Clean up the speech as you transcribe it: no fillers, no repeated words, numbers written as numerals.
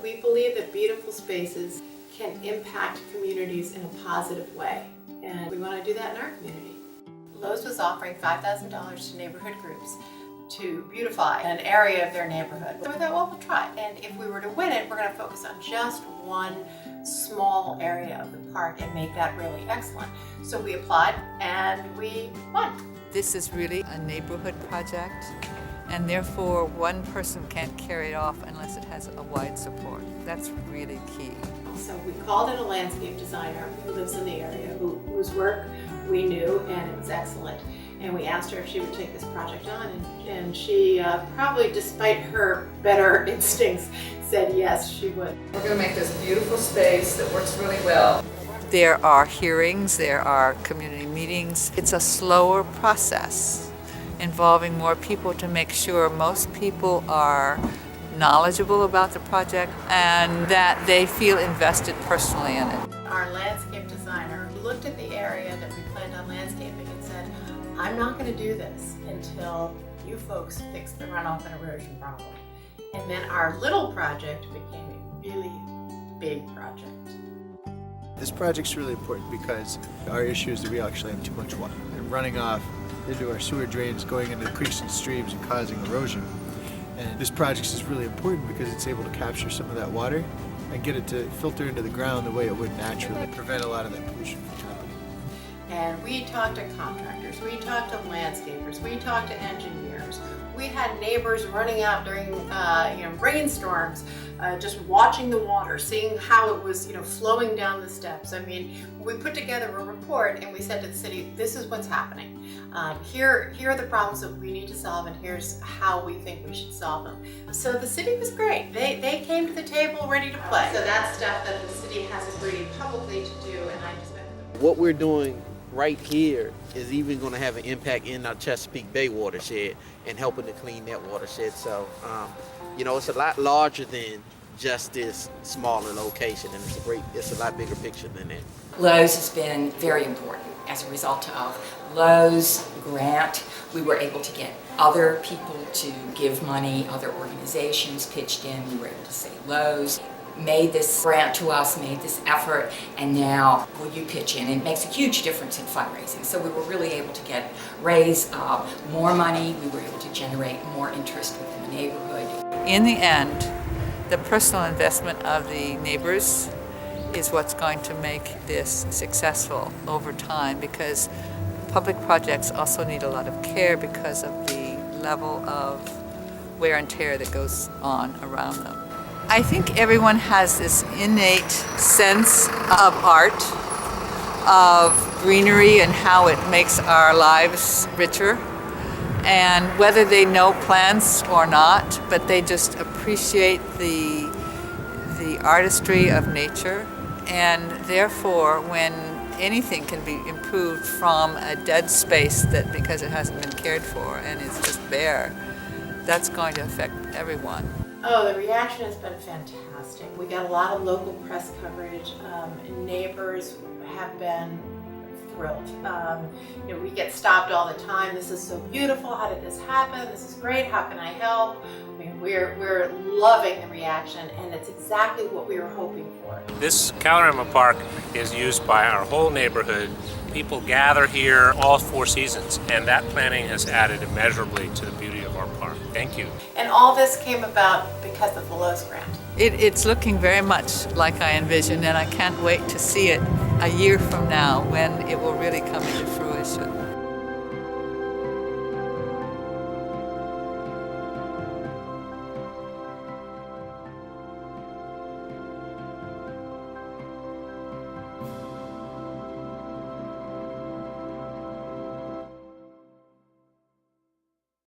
We believe that beautiful spaces can impact communities in a positive way, and we want to do that in our community. Lowe's was offering $5,000 to neighborhood groups to beautify an area of their neighborhood. So we thought, well, we'll try. And if we were to win it, we're going to focus on just one small area of the park and make that really excellent. So we applied and we won. This is really a neighborhood project, and therefore one person can't carry it off unless it has a wide support. That's really key. So we called in a landscape designer who lives in the area, whose work we knew, and it was excellent. And we asked her if she would take this project on, and she probably, despite her better instincts, said yes, she would. We're going to make this beautiful space that works really well. There are hearings, there are community meetings. It's a slower process involving more people to make sure most people are knowledgeable about the project and that they feel invested personally in it. Our landscape designer looked at the area that we planned on landscaping and said, I'm not going to do this until you folks fix the runoff and erosion problem. And then our little project became a really big project. This project's really important because our issue is that we actually have too much water and running off into our sewer drains, going into the creeks and streams and causing erosion. And this project is really important because it's able to capture some of that water and get it to filter into the ground the way it would naturally, prevent a lot of that pollution from happening. And we talked to contractors, we talked to landscapers, we talked to engineers. We had neighbors running out during rainstorms, just watching the water, seeing how it was flowing down the steps. I mean, we put together a report and we said to the city, this is what's happening. Here are the problems that we need to solve, and here's how we think we should solve them. So the city was great. They came to the table ready to play. So that's stuff that the city has agreed publicly to do, and I just met with them. What we're doing right here is even going to have an impact in our Chesapeake Bay watershed and helping to clean that watershed. So, it's a lot larger than just this smaller location, and it's a lot bigger picture than that. Lowe's has been very important. As a result of Lowe's grant, we were able to get other people to give money, other organizations pitched in, we were able to say Lowe's made this grant to us, made this effort, and now will you pitch in? And it makes a huge difference in fundraising. So we were really able to raise more money, we were able to generate more interest within the neighborhood. In the end, the personal investment of the neighbors is what's going to make this successful over time, because public projects also need a lot of care because of the level of wear and tear that goes on around them. I think everyone has this innate sense of art, of greenery and how it makes our lives richer. And whether they know plants or not, but they just appreciate the artistry of nature. And therefore, when anything can be improved from a dead space that because it hasn't been cared for and it's just bare, that's going to affect everyone. Oh, the reaction has been fantastic. We got a lot of local press coverage. Neighbors have been thrilled. We get stopped all the time. This is so beautiful. How did this happen? This is great. How can I help? I mean, we're loving the reaction, and it's exactly what we were hoping for. This Kalorama Park is used by our whole neighborhood. People gather here all 4 seasons, and that planning has added immeasurably to the beauty of our park. Thank you. And all this came about because of the Lowe's grant. It's looking very much like I envisioned, and I can't wait to see it a year from now when it will really come into fruition.